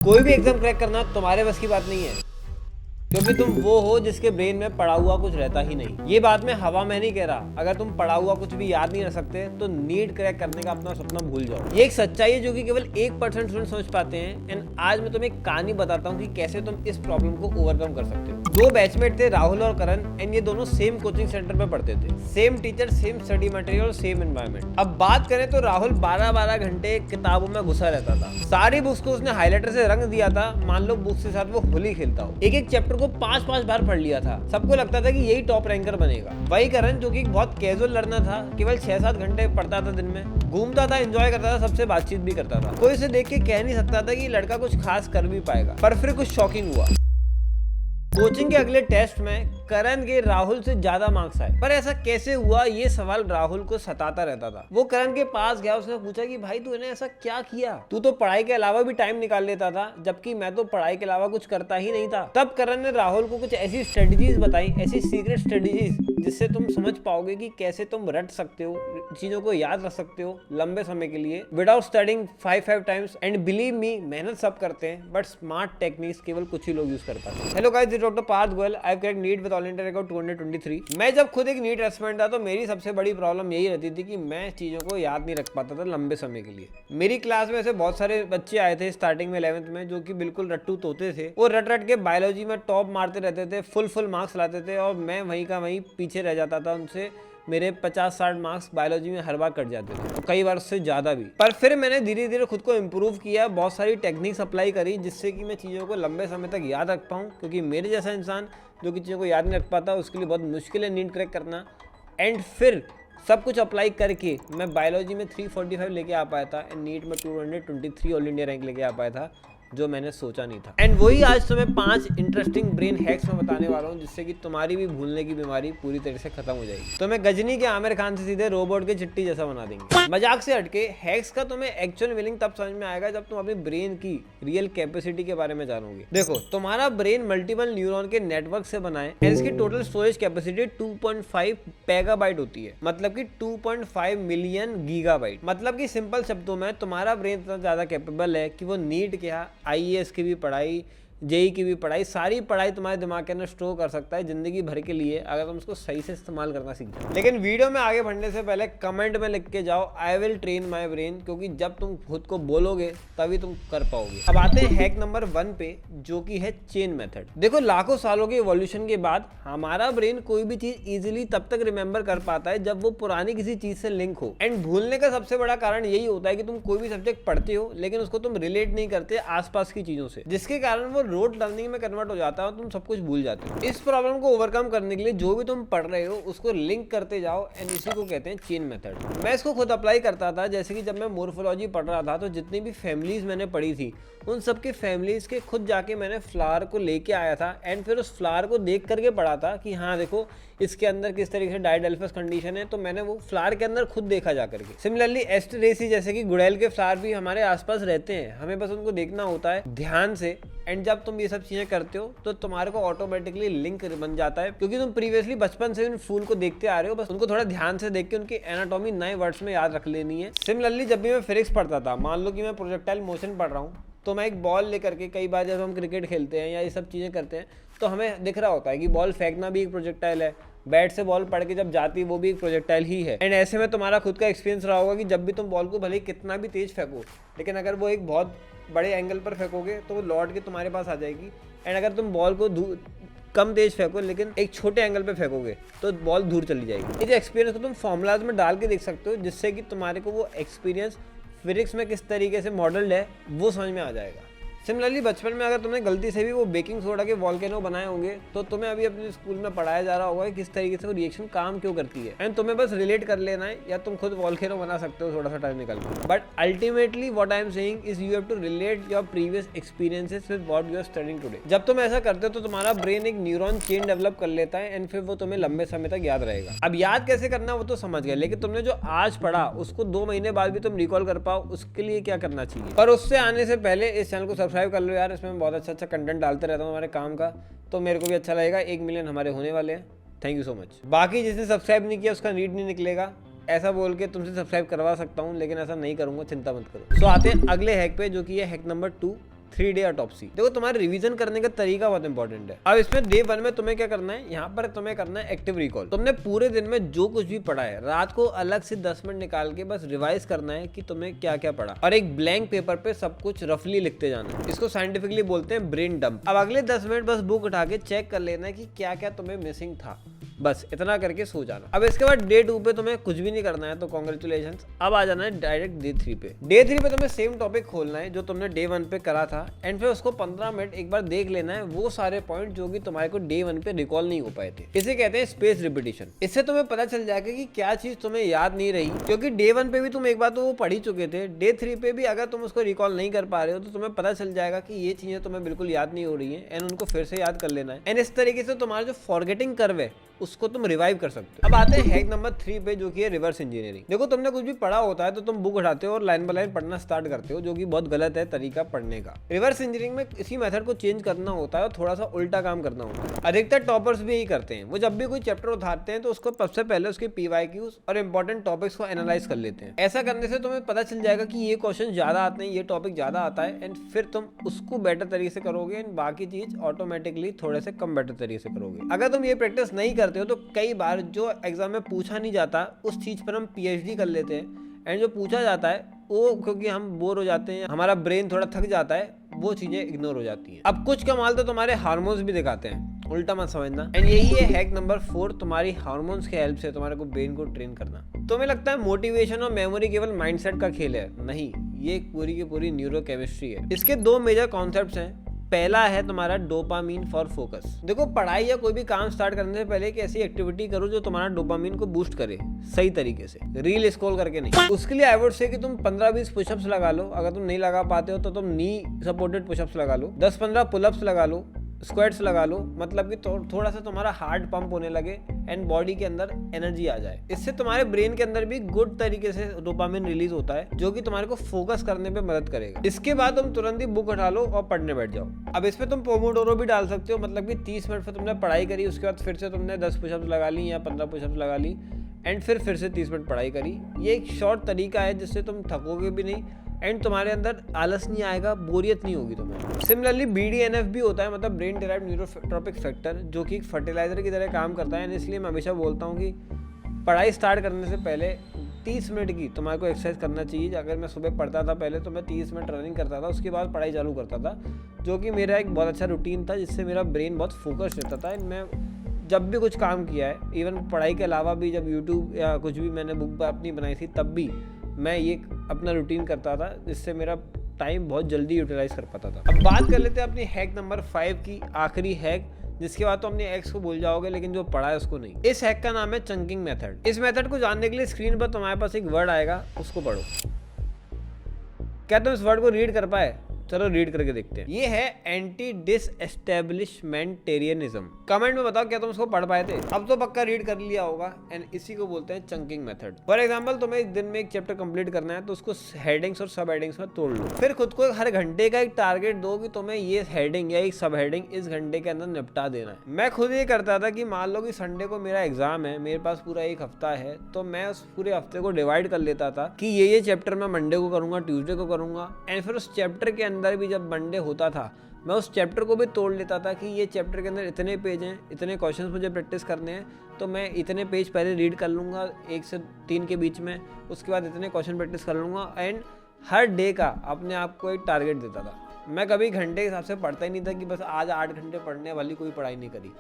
कोई भी exam crack करना तुम्हारे बस की बात नहीं है, क्योंकि तुम वो हो जिसके ब्रेन में पड़ा हुआ कुछ रहता ही नहीं। ये बात मैं हवा में नहीं कह रहा। अगर तुम पड़ा हुआ कुछ भी याद नहीं रख सकते तो नीट क्रैक करने का अपना सपना भूल जाओ। ये एक सच्चाई है जो कि केवल 1% स्टूडेंट समझ पाते हैं। एंड आज मैं तुम्हें एक कहानी बताता हूँ कि कैसे तुम इस प्रॉब्लम को ओवरकम कर सकते हो। दो बैचमेट थे, राहुल और करण, एंड ये दोनों सेम कोचिंग सेंटर में पढ़ते थे। Same teacher, same study material और सेम एनवायरनमेंट। अब बात करें तो राहुल 12-12 घंटे किताबों में घुसा रहता था। सारी बुक्स को उसने हाईलाइटर से रंग दिया था, मान लो बुक्स के साथ वो होली खेलता हो। एक एक चैप्टर को 5-5 बार पढ़ लिया था। सबको लगता था कि यही टॉप रैंकर बनेगा। वही करण, जो कि बहुत कैजुअल लर्नर था, केवल 6-7 घंटे पढ़ता था दिन में, घूमता था, एंजॉय करता था, सबसे बातचीत भी करता था। कोई उसे देख के कह नहीं सकता था कि लड़का कुछ खास कर भी पाएगा। पर फिर कुछ शॉकिंग हुआ। कोचिंग के अगले टेस्ट में करण के राहुल से ज्यादा मार्क्स आए। पर ऐसा कैसे हुआ, ये सवाल राहुल को सताता रहता था। वो करण के पास गया, उसने पूछा कि भाई तूने ऐसा क्या किया? तू तो पढ़ाई के अलावा भी टाइम निकाल लेता था, जबकि मैं तो पढ़ाई के अलावा कुछ करता ही नहीं था। तब करण ने राहुल को कुछ ऐसी स्ट्रेटजीज बताई, ऐसी सीक्रेट स्ट्रेटजीज, जिससे तुम समझ पाओगे कि कैसे तुम रट सकते हो, चीजों को याद रख सकते हो लंबे समय के लिए without studying 5 times. And believe me, मेहनत सब करते हैं, बट स्मार्ट टेक्निक्स केवल कुछ ही लोग यूज कर पाते हैं। Hello guys, doctor Parth Goyal. I have cracked NEET with all India record 223। मैं जब खुद एक नीट एस्पिरेंट था तो मेरी सबसे बड़ी प्रॉब्लम यही रहती थी कि मैं चीजों को याद नहीं रख पाता था लंबे समय के लिए। मेरी क्लास में ऐसे बहुत सारे बच्चे आए थे स्टार्टिंग में 11th में, जो कि बिल्कुल रट्टू तोते थे। वो रट रट के बायोलॉजी में टॉप मारते रहते थे, फुल मार्क्स लाते थे, और मैं वहीं का वहीं पीछे रह जाता था उनसे। मेरे 50-60 मार्क्स बायोलॉजी में हर बार कट जाते थे, कई बार उससे ज़्यादा भी। पर फिर मैंने धीरे धीरे खुद को इम्प्रूव किया, बहुत सारी टेक्निक्स अप्लाई करी, जिससे कि मैं चीज़ों को लंबे समय तक याद रख पाऊँ। क्योंकि मेरे जैसा इंसान जो कि चीज़ों को याद नहीं रख पाता, उसके लिए बहुत मुश्किल है नीट क्रैक करना। एंड फिर सब कुछ अप्लाई करके मैं बायोलॉजी में 345 लेके आ पाया था, एंड नीट में 223 ऑल इंडिया रैंक लेके आ पाया था, जो मैंने सोचा नहीं था। एंड वही आज तुम्हें 5 इंटरेस्टिंग ब्रेन हैक्स में बताने वाला हूँ, जिससे कि तुम्हारी भी भूलने की बीमारी पूरी तरह से खत्म हो जाएगी। तो मैं गजनी के आमिर खान से सीधे रोबोट के चिट्टी जैसा बना देंगे। मजाक से हटके, हैक्स का तुम्हें एक्चुअल मीनिंग तब समझ में आएगा जब तुम अपनी ब्रेन की रियल कैपेसिटी के बारे में जानोगे। देखो, तुम्हारा ब्रेन मल्टीपल न्यूरॉन के नेटवर्क से बना है, एंड इसकी टोटल स्टोरेज कैपेसिटी 2.5 पेगाबाइट होती है, मतलब कि 2.5 मिलियन गीगाबाइट। मतलब कि सिंपल शब्दों में तुम्हारा ब्रेन इतना ज्यादा कैपेबल है कि वो नीट के IAS की भी पढ़ाई, जेई की भी पढ़ाई, सारी पढ़ाई तुम्हारे दिमाग के अंदर स्टोर कर सकता है जिंदगी भर के लिए, अगर तुम उसको सही से इस्तेमाल करना सीख जाओ। लेकिन वीडियो में आगे बढ़ने से पहले कमेंट में लिख के जाओ, I will train my brain, क्योंकि जब तुम खुद को बोलोगे तभी तुम कर पाओगे। अब आते हैं हैक नंबर 1 पे, जो कि है चेन मेथड। देखो, लाखों सालों के इवोल्यूशन के बाद हमारा ब्रेन कोई भी चीज इजिली तब तक रिमेंबर कर पाता है जब वो पुरानी किसी चीज से लिंक हो। एंड भूलने का सबसे बड़ा कारण यही होता है कि तुम कोई भी सब्जेक्ट पढ़ते हो, लेकिन उसको तुम रिलेट नहीं करते आसपास की चीजों से, जिसके कारण वो रोड लर्निंग में कन्वर्ट हो जाता है और तुम सब कुछ भूल जाते हो। इस प्रॉब्लम को ओवरकम करने के लिए जो भी तुम पढ़ रहे हो उसको लिंक करते जाओ, एंड इसी को कहते हैं चेन मेथड। मैं इसको खुद अप्लाई करता था। जैसे कि जब मैं मोर्फोलॉजी पढ़ रहा था, तो जितनी भी फैमिलीज मैंने पढ़ी थी, उन सबके फैमिलीज के खुद जाके मैंने फ्लावर को लेके आया था, एंड फिर उस फ्लावर को देख करके पढ़ा था कि हाँ देखो इसके अंदर किस तरीके से डाइडेल्फस कंडीशन है, तो मैंने वो फ्लावर के अंदर खुद देखा जा करके। सिमिलरली एस्टरेसी, जैसे कि गुड़ैल के फ्लावर भी हमारे आसपास रहते हैं, हमें बस उनको देखना होता है ध्यान से। एंड जब तुम ये सब चीजें करते हो तो तुम्हारे को ऑटोमेटिकली लिंक बन जाता है, क्योंकि तुम प्रीवियसली बचपन से उन फूल को देखते आ रहे हो, बस उनको थोड़ा ध्यान से देख के उनकी एनाटॉमी नए वर्ड्स में याद रख लेनी है। सिमिलरली जब भी मैं फिजिक्स पढ़ता था, मान लो कि मैं प्रोजेक्टाइल मोशन पढ़ रहा हूँ, तो मैं एक बॉल लेकर के, कई बार जब हम क्रिकेट खेलते हैं या ये सब चीज़ें करते हैं, तो हमें दिख रहा होता है कि बॉल फेंकना भी एक प्रोजेक्टाइल है, बैट से बॉल पड़ के जब जाती है वो भी एक प्रोजेक्टाइल ही है। एंड ऐसे में तुम्हारा खुद का एक्सपीरियंस रहा होगा कि जब भी तुम बॉल को भले कितना भी तेज फेंको, लेकिन अगर वो एक बहुत बड़े एंगल पर फेंकोगे तो वो लौट के तुम्हारे पास आ जाएगी। एंड अगर तुम बॉल को कम तेज फेंको लेकिन एक छोटे एंगल पे फेंकोगे तो बॉल दूर चली जाएगी। इस एक्सपीरियंस को तुम फॉर्मूलाज में डाल के देख सकते हो, जिससे कि तुम्हारे को वो एक्सपीरियंस फिजिक्स में किस तरीके से मॉडल्ड है वो समझ में आ जाएगा। सिमिलरली बचपन में अगर तुमने गलती से भी वो बेकिंग सोडा के वॉल्केनो बनाए होंगे, तो तुम्हें अभी अपने स्कूल में पढ़ाया जा रहा होगा कि किस तरीके से वो रिएक्शन काम क्यों करती है, एंड तुम्हें बस रिलेट कर लेना है, या तुम खुद वॉल्केनो बना सकते हो थोड़ा सा टाइम निकाल के। But ultimately what I am saying is you have to relate your previous experiences with what you are studying today. जब तुम ऐसा करते हो तो तुम्हारा ब्रेन एक न्यूरॉन चेन डेवलप कर लेता है, एंड फिर वो तुम्हें लंबे समय तक याद रहेगा। अब याद कैसे करना वो तो समझ गए, लेकिन तुमने जो आज पढ़ा उसको 2 महीने बाद भी तुम रिकॉल कर पाओ, उसके लिए क्या करना चाहिए। पर उससे आने से पहले इस चैनल को सब्सक्राइब कर लो यार, इसमें बहुत अच्छा कंटेंट डालते रहता हूँ हमारे काम का, तो मेरे को भी अच्छा लगेगा। 1 मिलियन हमारे होने वाले हैं। Thank you so much. बाकी जिसने सब्सक्राइब नहीं किया उसका नीड नहीं निकलेगा, ऐसा बोल के तुमसे सब्सक्राइब करवा सकता हूँ, लेकिन ऐसा नहीं करूँगा, चिंता मत करो। सो आते हैं अगले हैक पे, जो कि है हैक नंबर 2, 3 डे ऑटोप्सी। देखो तुम्हारे रिवीजन करने का तरीका बहुत इंपॉर्टेंट है। अब इसमें डे 1 में तुम्हें क्या करना है, यहाँ पर तुम्हें करना है एक्टिव रिकॉल। तुमने पूरे दिन में जो कुछ भी पढ़ा है रात को अलग से 10 मिनट निकाल के बस रिवाइज करना है कि तुम्हें क्या क्या पढ़ा, और एक ब्लैंक पेपर पे सब कुछ रफली लिखते जाना है। इसको साइंटिफिकली बोलते हैं ब्रेन डंप। अब अगले 10 मिनट बस बुक उठा के चेक कर लेना है कि क्या क्या तुम्हें मिसिंग था, बस इतना करके सो जाना। अब इसके बाद डे 2 पे तुम्हें कुछ भी नहीं करना है, तो कॉन्ग्रेचुलेशन। अब आ जाना है डायरेक्ट डे 3 पे। डे 3 पे तुम्हें सेम टॉपिक खोलना है जो तुमने डे 1 पे करा था, एंड फिर उसको 15 मिनट एक बार देख लेना है, वो सारे पॉइंट जो कि तुम्हारे को डे 1 पे रिकॉल नहीं हो पाए थे। इसे कहते हैं स्पेस रिपीटिशन। इससे तुम्हें पता चल जाएगा कि क्या चीज तुम्हें याद नहीं रही, क्योंकि डे 1 पे भी तुम एक बार तो वो पढ़ ही चुके थे। डे 3 पे भी अगर तुम उसको रिकॉल नहीं कर पा रहे हो तो तुम्हें पता चल जाएगा कि ये चीजें तुम्हें बिल्कुल याद नहीं हो रही है, एंड उनको फिर से याद कर लेना है। एंड इस तरीके से तुम्हारा जो फॉरगेटिंग कर्व है उसको तुम रिवाइव कर सकते हो। अब आते हैं हैक नंबर 3 पे, जो कि है रिवर्स इंजीनियरिंग। देखो तुमने कुछ भी पढ़ा होता है तो तुम बुक उठाते हो और लाइन बाय लाइन पढ़ना स्टार्ट करते हो, जो कि बहुत गलत है तरीका पढ़ने का। रिवर्स इंजीनियरिंग में इसी मेथड को चेंज करना होता है और थोड़ा सा उल्टा काम करना होता है। अधिकतर टॉपर्स भी यही करते हैं। वो जब भी कोई चैप्टर उठाते हैं तो उसको सबसे पहले उसके PYQs और इंपॉर्टेंट टॉपिक्स को एनालाइज कर लेते हैं। ऐसा करने से तुम्हें पता चल जाएगा कि ये क्वेश्चन ज्यादा आते हैं, ये टॉपिक ज्यादा आता है, एंड फिर तुम उसको बेटर तरीके से करोगे, एंड बाकी चीज ऑटोमेटिकली थोड़े से कम बेटर तरीके से करोगे। अगर तुम ये प्रैक्टिस नहीं करते हो तो कई बार जो एग्जाम में पूछा नहीं जाता उस चीज पर हम PhD कर लेते हैं, एंड जो पूछा जाता है वो क्योंकि हम बोर हो जाते हैं, हमारा ब्रेन थोड़ा थक जाता है, वो चीजें इग्नोर हो जाती हैं। अब कुछ कमाल तो तुम्हारे हार्मोन्स भी दिखाते हैं, उल्टा मत समझना। एंड यही है हैक नंबर 4, तुम्हारी हार्मोन्स के हेल्प से तुम्हारे को ब्रेन को ट्रेन करना। तुम्हें लगता है मोटिवेशन और मेमोरी केवल माइंडसेट का खेल है? नहीं, ये एक पूरी की पूरी न्यूरोकेमिस्ट्री है। इसके 2 मेजर कॉन्सेप्ट्स हैं। पहला है तुम्हारा डोपामीन फॉर फोकस। देखो पढ़ाई या कोई भी काम स्टार्ट करने से पहले एक ऐसी एक्टिविटी करो जो तुम्हारा डोपामीन को बूस्ट करे सही तरीके से, रील स्क्रॉल करके नहीं। उसके लिए आई वुड से कि तुम 15-20 पुशअप्स लगा लो। अगर तुम नहीं लगा पाते हो तो तुम नी सपोर्टेड पुशअप्स लगा लो, 10-15 पुलअप्स लगा लो, स्क्वाट्स लगा लो, मतलब कि थोड़ा सा तुम्हारा हार्ट पंप होने लगे एंड बॉडी के अंदर एनर्जी आ जाए। इससे तुम्हारे ब्रेन के अंदर भी गुड तरीके से डोपामिन रिलीज होता है, जो कि तुम्हारे को फोकस करने पे मदद करेगा। इसके बाद तुम तुरंत ही बुक उठा लो और पढ़ने बैठ जाओ। अब इसमें तुम पोमोडोरो भी डाल सकते हो, मतलब कि 30 मिनट पर तुमने पढ़ाई करी, उसके बाद फिर से तुमने 10 पुशअप्स लगा ली या 15 पुशअप्स लगा ली, एंड फिर से 30 मिनट पढ़ाई करी। ये एक शॉर्ट तरीका है जिससे तुम थकोगे भी नहीं, एंड तुम्हारे अंदर आलस नहीं आएगा, बोरियत नहीं होगी तुम्हें। सिमिलरली BDNF भी होता है, मतलब ब्रेन डिराइव्ड न्यूरोट्रॉपिक फैक्टर, जो कि एक फर्टिलाइजर की तरह काम करता है। इसलिए मैं हमेशा बोलता हूँ कि पढ़ाई स्टार्ट करने से पहले 30 मिनट की तुम्हारे को एक्सरसाइज करना चाहिए। अगर मैं सुबह पढ़ता था पहले तो मैं 30 मिनट रनिंग करता था, उसके बाद पढ़ाई चालू करता था, जो कि मेरा एक बहुत अच्छा रूटीन था, जिससे मेरा ब्रेन बहुत फोकस रहता था। मैं जब भी कुछ काम किया है, इवन पढ़ाई के अलावा भी, जब यूट्यूब या कुछ भी मैंने बुक अपनी बनाई थी तब भी मैं ये अपना रूटीन करता था, जिससे मेरा टाइम बहुत जल्दी यूटिलाइज कर पाता था। अब बात कर लेते हैं अपनी हैक नंबर 5 की, आखिरी हैक, जिसके बाद तो अपने एक्स को भूल जाओगे लेकिन जो पढ़ा है उसको नहीं। इस हैक का नाम है चंकिंग मेथड। इस मेथड को जानने के लिए स्क्रीन पर तुम्हारे पास एक वर्ड आएगा, उसको पढ़ो। क्या तुम इस वर्ड को रीड कर पाए? चलो रीड करके देखते हैं। ये है एंटी डिसएस्टेब्लिशमेंटेरियनिज्म। कमेंट में बताओ क्या तुम उसको पढ़ पाए थे? अब तो पक्का रीड कर लिया होगा, एंड इसी को बोलते हैं चंकिंग मेथड। फॉर एग्जांपल तुम्हें एक दिन में एक चैप्टर कंप्लीट करना है तो उसको हेडिंग्स और सब हेडिंग्स में तोड़ लो। फिर खुद को हर घंटे का एक टारगेट दो कि तुम्हें ये हेडिंग या एक सब हेडिंग इस घंटे के अंदर निपटा देना है। मैं खुद ये करता था कि मान लो कि संडे को मेरा एग्जाम है, मेरे पास पूरा एक हफ्ता है, तो मैं उस पूरे हफ्ते को डिवाइड कर लेता था कि ये चैप्टर मैं मंडे को करूंगा, ट्यूसडे को करूंगा, एंड फिर उस चैप्टर के अंदर भी जब मंडे होता था मैं उस चैप्टर को भी तोड़ लेता था कि ये चैप्टर के अंदर इतने पेज हैं, इतने क्वेश्चंस मुझे प्रैक्टिस करने हैं, तो मैं इतने पेज पहले रीड कर लूँगा 1 से 3 के बीच में, उसके बाद इतने क्वेश्चन प्रैक्टिस कर लूँगा, एंड हर डे का अपने आप को एक टारगेट देता था। मैं कभी घंटे के हिसाब से पढ़ता ही नहीं था कि बस आज 8 घंटे पढ़ने वाली कोई पढ़ाई नहीं करी।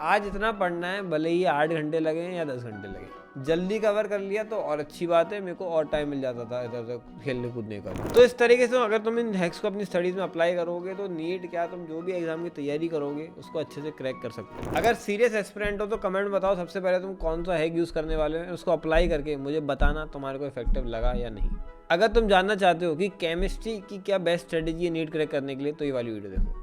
आज इतना पढ़ना है, भले ही 8 घंटे लगे या 10 घंटे लगे। जल्दी कवर कर लिया तो और अच्छी बात है, मेरे को और टाइम मिल जाता था इधर उधर खेलने कूदने का। तो इस तरीके से अगर तुम इन हैक्स को अपनी स्टडीज में अप्लाई करोगे तो नीट क्या, तुम जो भी एग्जाम की तैयारी करोगे उसको अच्छे से क्रैक कर सकते हो। अगर सीरियस एस्पिरेंट हो तो कमेंट बताओ सबसे पहले तुम कौन सा हैक यूज़ करने वाले हो, उसको अप्लाई करके मुझे बताना तुम्हारे को इफेक्टिव लगा या नहीं। अगर तुम जानना चाहते हो कि केमिस्ट्री की क्या बेस्ट स्ट्रेटेजी है नीट क्रैक करने के लिए, तो ये वाली वीडियो देखो।